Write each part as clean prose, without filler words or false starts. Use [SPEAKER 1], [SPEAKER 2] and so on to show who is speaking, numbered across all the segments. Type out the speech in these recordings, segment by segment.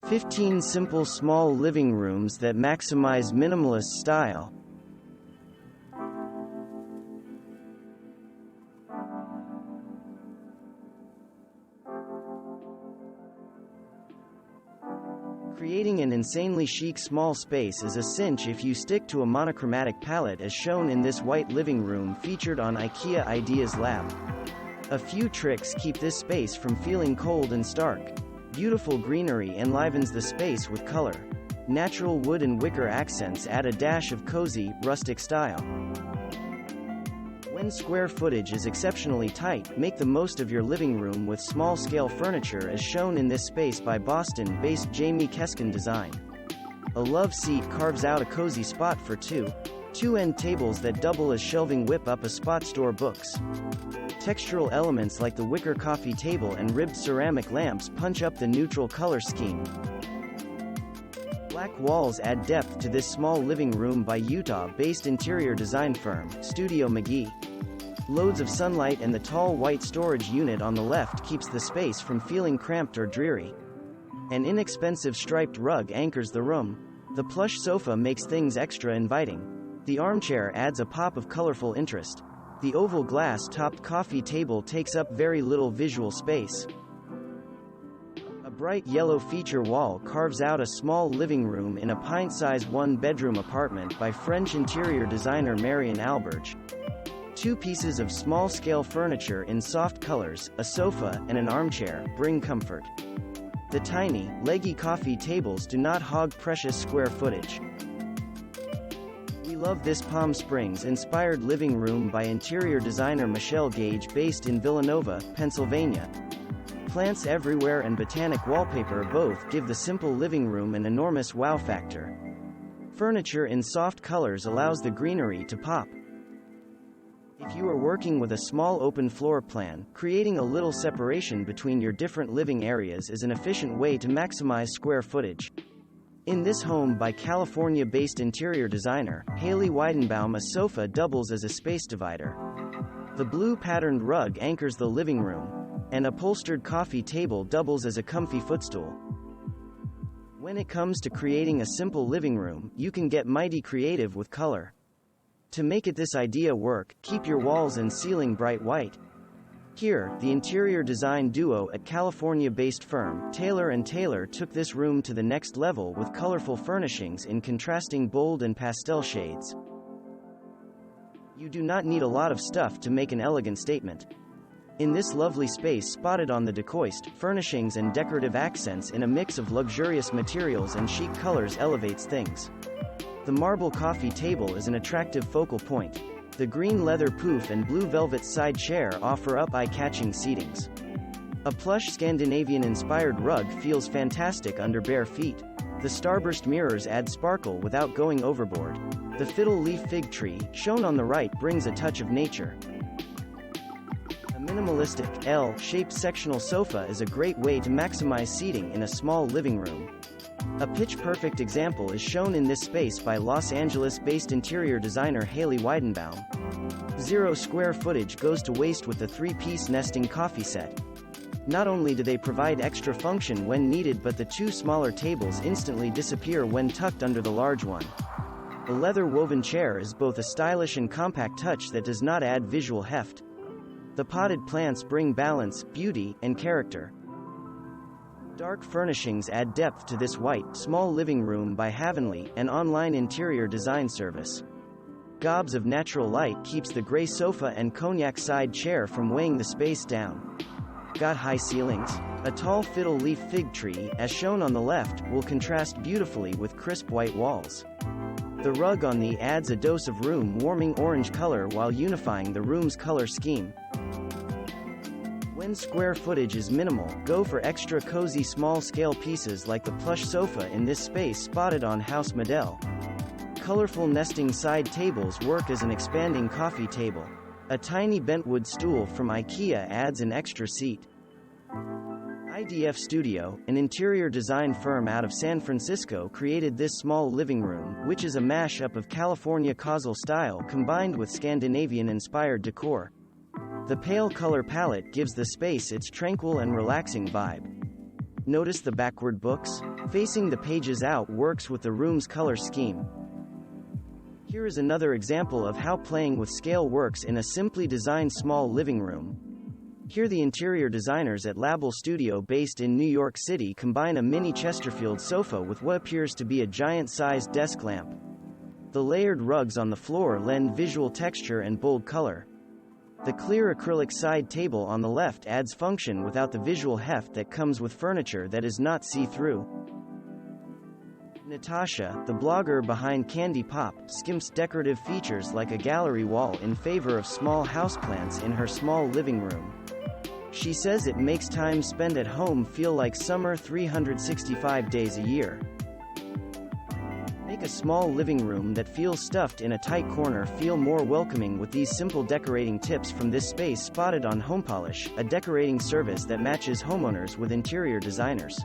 [SPEAKER 1] 15 simple small living rooms that maximize minimalist style. Creating an insanely chic small space is a cinch if you stick to a monochromatic palette as shown in this white living room featured on IKEA Ideas Lab. A few tricks keep this space from feeling cold and stark. Beautiful greenery enlivens the space with color. Natural wood and wicker accents add a dash of cozy, rustic style. When square footage is exceptionally tight, make the most of your living room with small-scale furniture as shown in this space by Boston-based Jamie Keskin Design. A love seat carves out a cozy spot for two end tables that double as shelving whip up a spot store books. Textural elements like the wicker coffee table and ribbed ceramic lamps punch up the neutral color scheme. Black walls add depth to this small living room by Utah-based interior design firm, Studio McGee. Loads of sunlight and the tall white storage unit on the left keeps the space from feeling cramped or dreary. An inexpensive striped rug anchors the room. The plush sofa makes things extra inviting. The armchair adds a pop of colorful interest. The oval glass-topped coffee table takes up very little visual space. A bright yellow feature wall carves out a small living room in a pint-sized one-bedroom apartment by French interior designer Marion Alberge. Two pieces of small-scale furniture in soft colors, a sofa and an armchair, bring comfort. The tiny, leggy coffee tables do not hog precious square footage. We love this Palm Springs-inspired living room by interior designer Michelle Gage based in Villanova, Pennsylvania. Plants everywhere and botanic wallpaper both give the simple living room an enormous wow factor. Furniture in soft colors allows the greenery to pop. If you are working with a small open floor plan, creating a little separation between your different living areas is an efficient way to maximize square footage. In this home by California-based interior designer, Haley Weidenbaum, a sofa doubles as a space divider. The blue patterned rug anchors the living room. An upholstered coffee table doubles as a comfy footstool. When it comes to creating a simple living room, you can get mighty creative with color. To make this idea work, keep your walls and ceiling bright white. Here, the interior design duo at California-based firm, Taylor & Taylor took this room to the next level with colorful furnishings in contrasting bold and pastel shades. You do not need a lot of stuff to make an elegant statement. In this lovely space spotted on the dacoist, furnishings and decorative accents in a mix of luxurious materials and chic colors elevates things. The marble coffee table is an attractive focal point. The green leather pouf and blue velvet side chair offer up eye-catching seatings. A plush Scandinavian-inspired rug feels fantastic under bare feet. The starburst mirrors add sparkle without going overboard. The fiddle leaf fig tree, shown on the right, brings a touch of nature. A minimalistic, L-shaped sectional sofa is a great way to maximize seating in a small living room. A pitch-perfect example is shown in this space by Los Angeles-based interior designer Haley Weidenbaum. 0 square footage goes to waste with the 3-piece nesting coffee set. Not only do they provide extra function when needed, but the 2 smaller tables instantly disappear when tucked under the large one. A leather-woven chair is both a stylish and compact touch that does not add visual heft. The potted plants bring balance, beauty, and character. Dark furnishings add depth to this white, small living room by Havenly, an online interior design service. Gobs of natural light keeps the gray sofa and cognac side chair from weighing the space down. Got high ceilings? A tall fiddle leaf fig tree, as shown on the left, will contrast beautifully with crisp white walls. The rug on the adds a dose of room-warming orange color while unifying the room's color scheme. When square footage is minimal, go for extra cozy small-scale pieces like the plush sofa in this space spotted on House Model. Colorful nesting side tables work as an expanding coffee table. A tiny bentwood stool from IKEA adds an extra seat. IDF Studio, an interior design firm out of San Francisco, created this small living room, which is a mashup of California causal style combined with Scandinavian-inspired decor. The pale color palette gives the space its tranquil and relaxing vibe. Notice the backward books? Facing the pages out works with the room's color scheme. Here is another example of how playing with scale works in a simply designed small living room. Here the interior designers at Label Studio based in New York City combine a mini Chesterfield sofa with what appears to be a giant-sized desk lamp. The layered rugs on the floor lend visual texture and bold color. The clear acrylic side table on the left adds function without the visual heft that comes with furniture that is not see-through. Natasha, the blogger behind Candy Pop, skimps decorative features like a gallery wall in favor of small houseplants in her small living room. She says it makes time spent at home feel like summer 365 days a year. Make a small living room that feels stuffed in a tight corner feel more welcoming with these simple decorating tips from this space spotted on HomePolish, a decorating service that matches homeowners with interior designers.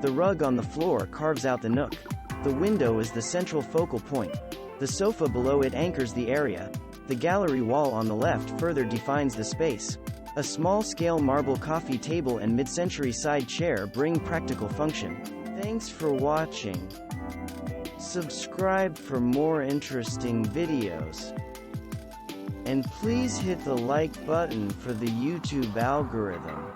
[SPEAKER 1] The rug on the floor carves out the nook. The window is the central focal point. The sofa below it anchors the area. The gallery wall on the left further defines the space. A small-scale marble coffee table and mid-century side chair bring practical function. Thanks for watching. Subscribe for more interesting videos. And please hit the like button for the YouTube algorithm.